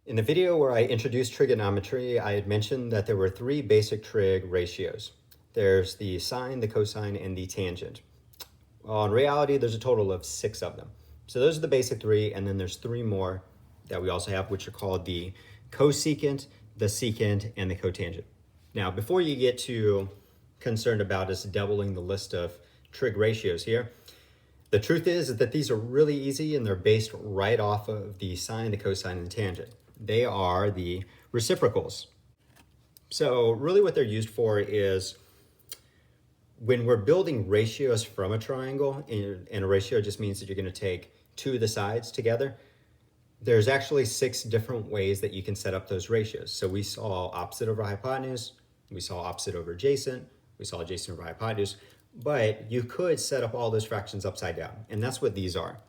In the video where I introduced trigonometry, I had mentioned that there were three basic trig ratios. There's the sine, the cosine, and the tangent. Well, in reality, there's a total of 6 of them. So those are the basic three, and then there's 3 more that we also have, which are called the cosecant, the secant, and the cotangent. Now, before you get too concerned about us doubling the list of trig ratios here, the truth is that these are really easy, and they're based right off of the sine, the cosine, and the tangent. They are the reciprocals. So really what they're used for is when we're building ratios from a triangle, and a ratio just means that you're going to take 2 of the sides together, there's actually 6 different ways that you can set up those ratios. So we saw opposite over hypotenuse, we saw opposite over adjacent, we saw adjacent over hypotenuse, but you could set up all those fractions upside down, and that's what these are: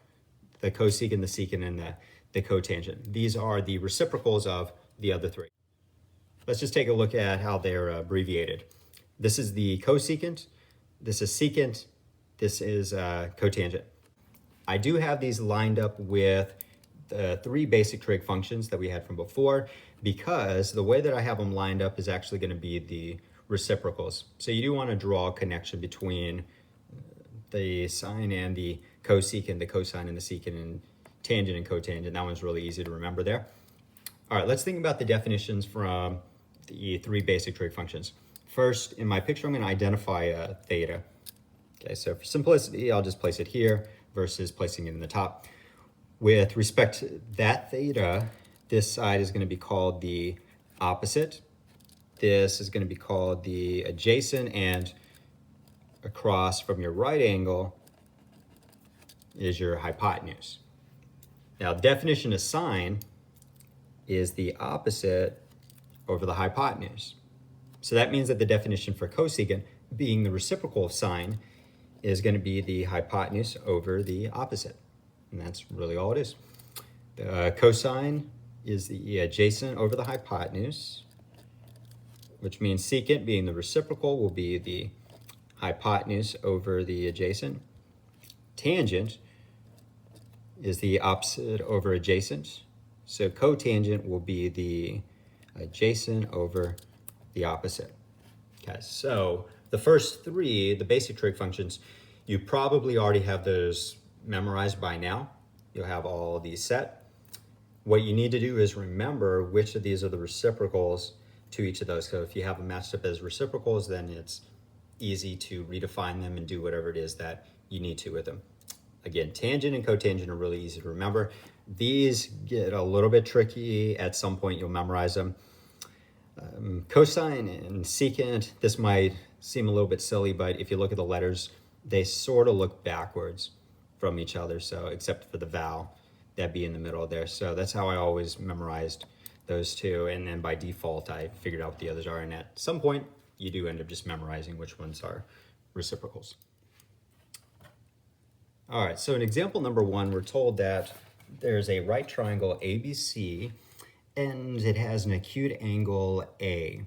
the cosecant, the secant, and the cotangent. These are the reciprocals of the other 3. Let's just take a look at how they're abbreviated. This is the cosecant, this is secant, this is cotangent. I do have these lined up with the 3 basic trig functions that we had from before, because the way that I have them lined up is actually going to be the reciprocals. So you do want to draw a connection between the sine and the cosecant, the cosine and the secant, and tangent and cotangent. That one's really easy to remember there. All right, let's think about the definitions from the 3 basic trig functions. First, in my picture, I'm going to identify theta. Okay, so for simplicity, I'll just place it here versus placing it in the top. With respect to that theta, this side is going to be called the opposite. This is going to be called the adjacent, and across from your right angle is your hypotenuse. Now, definition of sine is the opposite over the hypotenuse. So that means that the definition for cosecant, being the reciprocal of sine, is going to be the hypotenuse over the opposite. And that's really all it is. The cosine is the adjacent over the hypotenuse, which means secant, being the reciprocal, will be the hypotenuse over the adjacent. Tangent is the opposite over adjacent. So cotangent will be the adjacent over the opposite. Okay, so the first 3, the basic trig functions, you probably already have those memorized by now. You'll have all of these set. What you need to do is remember which of these are the reciprocals to each of those. So if you have them matched up as reciprocals, then it's easy to redefine them and do whatever it is that you need to with them. Again, tangent and cotangent are really easy to remember. These get a little bit tricky. At some point, you'll memorize them. Cosine and secant, this might seem a little bit silly, but if you look at the letters, they sort of look backwards from each other, so except for the vowel, that'd be in the middle there. So that's how I always memorized those 2, and then by default, I figured out what the others are, and at some point, you do end up just memorizing which ones are reciprocals. All right, so in example number 1, we're told that there's a right triangle ABC, and it has an acute angle A.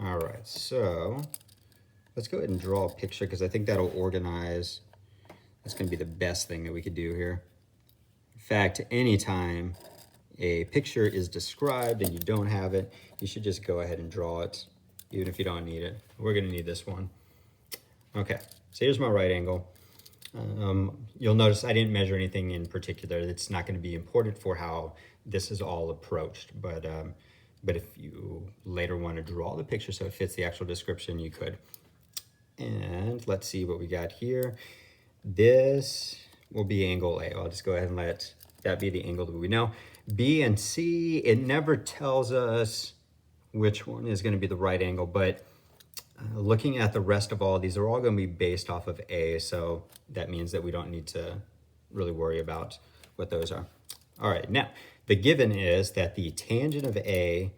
All right, so let's go ahead and draw a picture, because I think that'll organize. That's going to be the best thing that we could do here. In fact, anytime a picture is described and you don't have it, you should just go ahead and draw it, even if you don't need it. We're going to need this one. Okay, so here's my right angle. You'll notice I didn't measure anything in particular. It's not going to be important for how this is all approached, but if you later want to draw the picture so it fits the actual description, you could. And let's see what we got here. This will be angle A. I'll just go ahead and let that be the angle that we know. B and C, it never tells us which one is going to be the right angle, but looking at the rest of all of these, they're all going to be based off of A, so that means that we don't need to really worry about what those are. All right, now, the given is that the tangent of A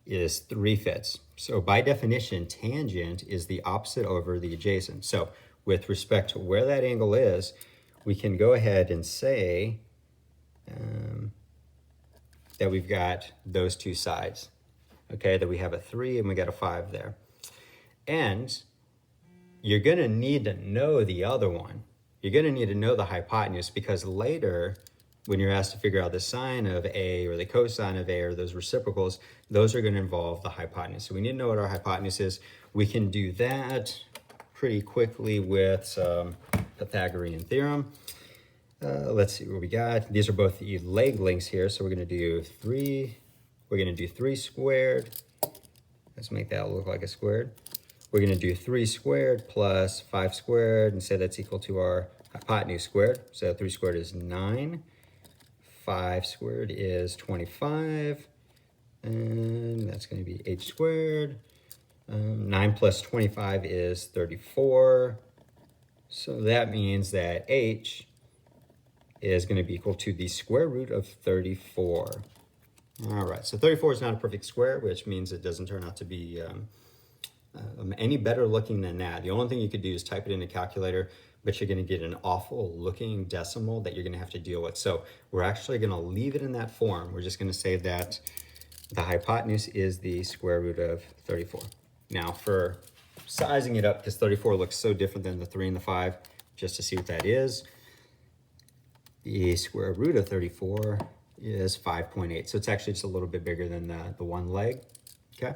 is 3/5. So by definition, tangent is the opposite over the adjacent. So with respect to where that angle is, we can go ahead and say that we've got those 2 sides, okay, that we have a 3 and we got a 5 there. And you're going to need to know the other one. You're going to need to know the hypotenuse, because later when you're asked to figure out the sine of A or the cosine of A or those reciprocals, those are going to involve the hypotenuse. So we need to know what our hypotenuse is. We can do that pretty quickly with some Pythagorean Theorem. Let's see what we got. These are both the leg lengths here. So we're going to do 3. We're going to do 3 squared. Let's make that look like a squared. We're going to do 3 squared plus 5 squared and say that's equal to our hypotenuse squared. So 3 squared is 9. 5 squared is 25. And that's going to be h squared. 9 plus 25 is 34. So that means that h is going to be equal to the square root of 34. All right, so 34 is not a perfect square, which means it doesn't turn out to be any better looking than that. The only thing you could do is type it in a calculator, but you're going to get an awful looking decimal that you're going to have to deal with. So we're actually going to leave it in that form. We're just going to say that the hypotenuse is the square root of 34. Now for sizing it up, because 34 looks so different than the 3 and the 5, just to see what that is, the square root of 34 is 5.8. So it's actually just a little bit bigger than the one leg, okay?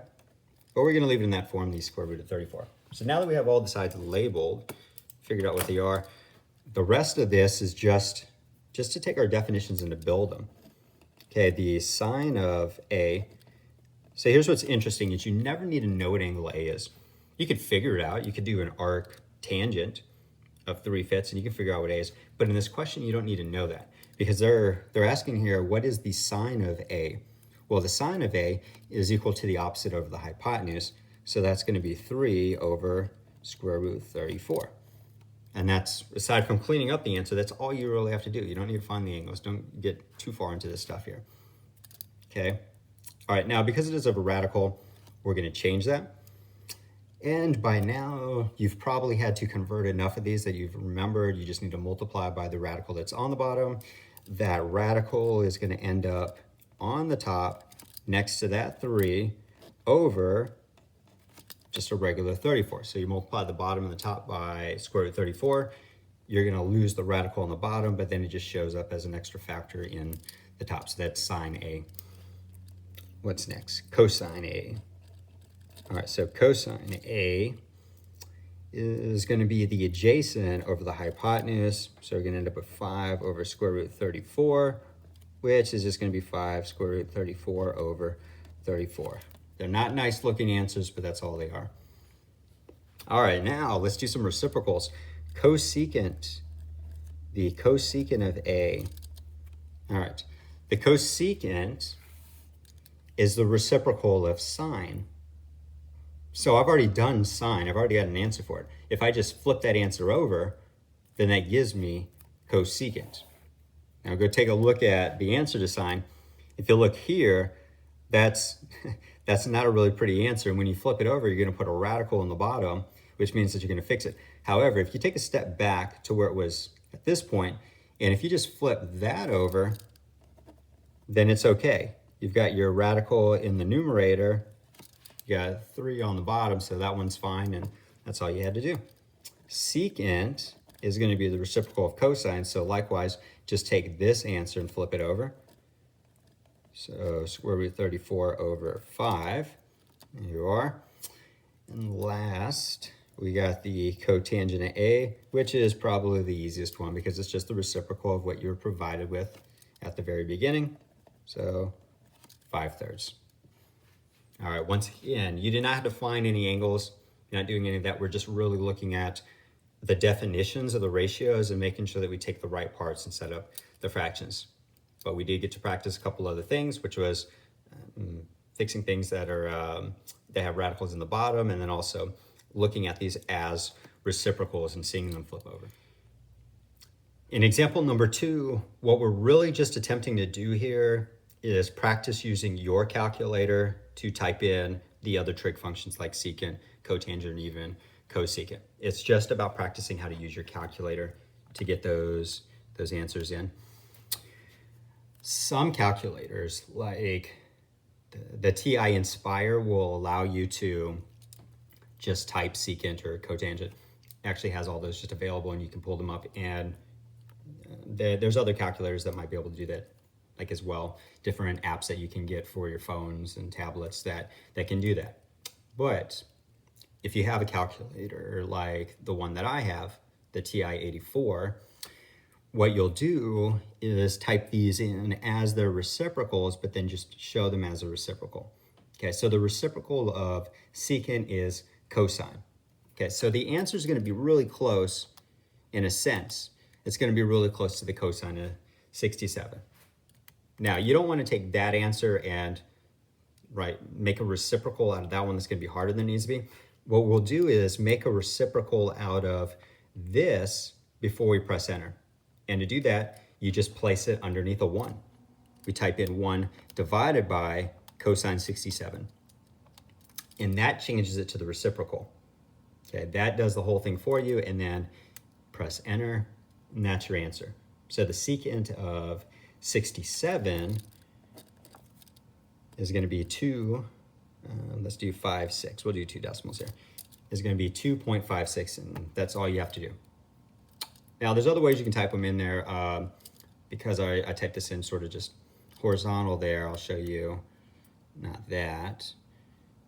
But we're gonna leave it in that form, the square root of 34. So now that we have all the sides labeled, figured out what they are, the rest of this is just to take our definitions and to build them. Okay, the sine of A. So here's what's interesting is you never need to know what angle A is. You could figure it out. You could do an arc tangent of 3/5 and you can figure out what A is. But in this question, you don't need to know that because they're asking here, what is the sine of A? Well, the sine of A is equal to the opposite over the hypotenuse. So that's going to be 3 over square root 34. And that's, aside from cleaning up the answer, that's all you really have to do. You don't need to find the angles. Don't get too far into this stuff here. Okay. All right. Now, because it is of a radical, we're going to change that. And by now, you've probably had to convert enough of these that you've remembered. You just need to multiply by the radical that's on the bottom. That radical is going to end up on the top next to that 3 over just a regular 34. So you multiply the bottom and the top by square root 34. You're going to lose the radical on the bottom, but then it just shows up as an extra factor in the top. So that's sine A. What's next? Cosine A. All right, so cosine A is going to be the adjacent over the hypotenuse. So we're going to end up with 5 over square root 34, which is just going to be 5 square root 34 over 34. They're not nice looking answers, but that's all they are. All right, now let's do some reciprocals. Cosecant, the cosecant of A. All right, the cosecant is the reciprocal of sine. So I've already done sine. I've already got an answer for it. If I just flip that answer over, then that gives me cosecant. Now go take a look at the answer to sine. If you look here, that's not a really pretty answer. And when you flip it over, you're going to put a radical in the bottom, which means that you're going to fix it. However, if you take a step back to where it was at this point, and if you just flip that over, then it's okay. You've got your radical in the numerator. You got 3 on the bottom, so that one's fine, and that's all you had to do. Secant is going to be the reciprocal of cosine, so likewise, just take this answer and flip it over. So square root 34 over 5. There you are. And last, we got the cotangent of A, which is probably the easiest one because it's just the reciprocal of what you were provided with at the very beginning. So 5/3. All right, once again, you did not have to find any angles. You're not doing any of that. We're just really looking at the definitions of the ratios and making sure that we take the right parts and set up the fractions. But we did get to practice a couple other things, which was fixing things that are that have radicals in the bottom, and then also looking at these as reciprocals and seeing them flip over. In example number 2, what we're really just attempting to do here is practice using your calculator to type in the other trig functions like secant, cotangent, and even cosecant. It's just about practicing how to use your calculator to get those answers in. Some calculators, like the TI Inspire, will allow you to just type secant or cotangent. It actually has all those just available, and you can pull them up and there's other calculators that might be able to do that like as well. Different apps that you can get for your phones and tablets that can do that. But if you have a calculator like the one that I have, the TI-84, what you'll do is type these in as their reciprocals, but then just show them as a reciprocal. Okay, so the reciprocal of secant is cosine. Okay, so the answer is going to be really close in a sense. It's going to be really close to the cosine of 67. Now, you don't want to take that answer and make a reciprocal out of that one that's going to be harder than it needs to be. What we'll do is make a reciprocal out of this before we press enter. And to do that, you just place it underneath a 1. We type in 1 divided by cosine 67. And that changes it to the reciprocal. Okay, that does the whole thing for you, and then press enter, and that's your answer. So the secant of 67 is going to be 2, let's do 5, 6. We'll do 2 decimals here. Is going to be 2.56, and that's all you have to do. Now, there's other ways you can type them in there. Because I typed this in sort of just horizontal there, I'll show you. Not that.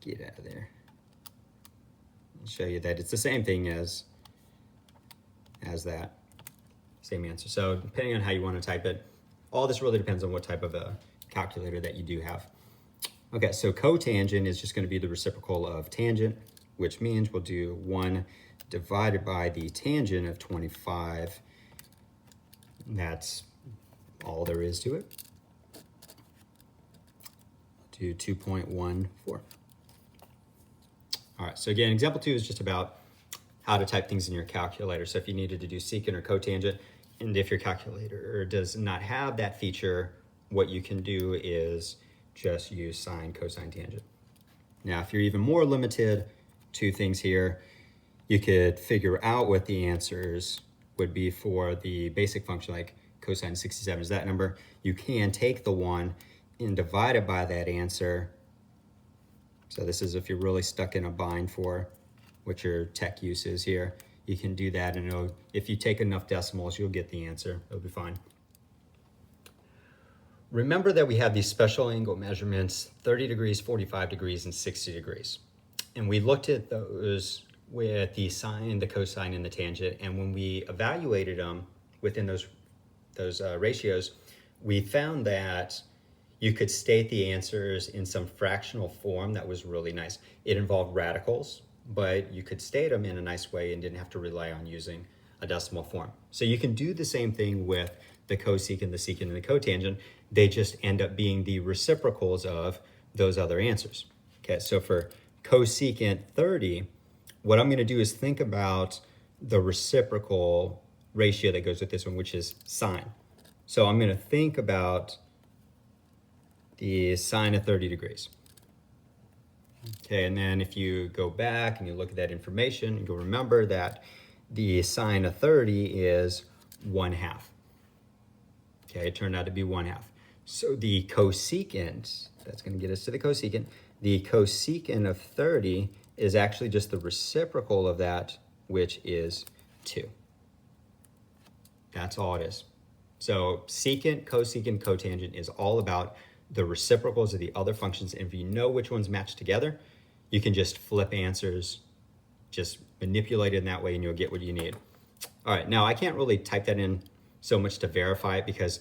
Get out of there. I'll show you that it's the same thing as that. Same answer. So depending on how you want to type it, all this really depends on what type of a calculator that you do have. Okay, so cotangent is just going to be the reciprocal of tangent, which means we'll do 1 divided by the tangent of 25. That's all there is to it. Do 2.14. All right, so again, example 2 is just about how to type things in your calculator. So if you needed to do secant or cotangent, and if your calculator does not have that feature, what you can do is just use sine, cosine, tangent. Now, if you're even more limited, 2 things here. You could figure out what the answers would be for the basic function, like cosine 67 is that number. You can take the 1 and divide it by that answer. So this is if you're really stuck in a bind for what your tech use is here. You can do that, and if you take enough decimals, you'll get the answer. It'll be fine. Remember that we have these special angle measurements, 30 degrees, 45 degrees, and 60 degrees. And we looked at those with the sine, the cosine, and the tangent. And when we evaluated them within those ratios, we found that you could state the answers in some fractional form that was really nice. It involved radicals, but you could state them in a nice way and didn't have to rely on using a decimal form. So you can do the same thing with the cosecant, the secant, and the cotangent. They just end up being the reciprocals of those other answers. Okay, so for cosecant 30, what I'm going to do is think about the reciprocal ratio that goes with this one, which is sine. So I'm going to think about the sine of 30 degrees. Okay, and then if you go back and you look at that information, you'll remember that the sine of 30 is 1/2. Okay, it turned out to be 1/2. So the cosecant, that's going to get us to the cosecant. The cosecant of 30 is actually just the reciprocal of that, which is 2. That's all it is. So secant, cosecant, cotangent is all about the reciprocals of the other functions. And if you know which ones match together, you can just flip answers, just manipulate it in that way, and you'll get what you need. All right, now I can't really type that in so much to verify it, because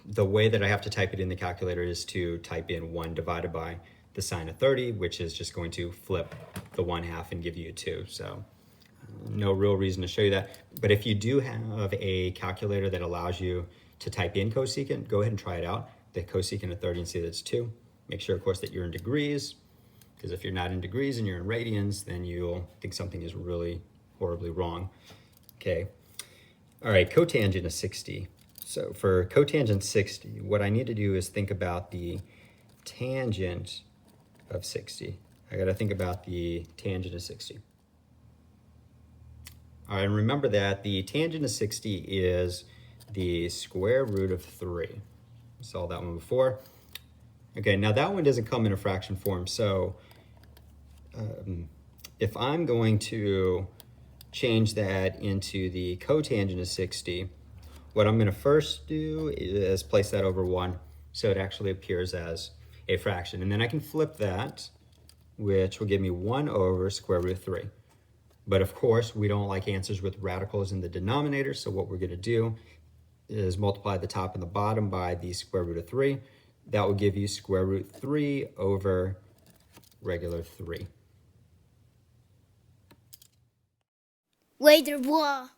the way that I have to type it in the calculator is to type in 1 divided by the sine of 30, which is just going to flip the 1/2 and give you a 2. So no real reason to show you that. But if you do have a calculator that allows you to type in cosecant, go ahead and try it out. The cosecant of 30 and see that it's 2. Make sure, of course, that you're in degrees, because if you're not in degrees and you're in radians, then you'll think something is really horribly wrong. Okay. All right, cotangent of 60. So for cotangent 60, what I need to do is think about the tangent of 60. I got to think about the tangent of 60. All right, and remember that the tangent of 60 is the square root of 3. We saw that one before. Okay, now that one doesn't come in a fraction form. So if I'm going to change that into the cotangent of 60, What I'm going to first do is place that over 1 so it actually appears as a fraction. And then I can flip that, which will give me 1 over square root of 3. But of course, we don't like answers with radicals in the denominator, so what we're going to do is multiply the top and the bottom by the square root of 3. That will give you square root 3 over regular 3. Wait, what?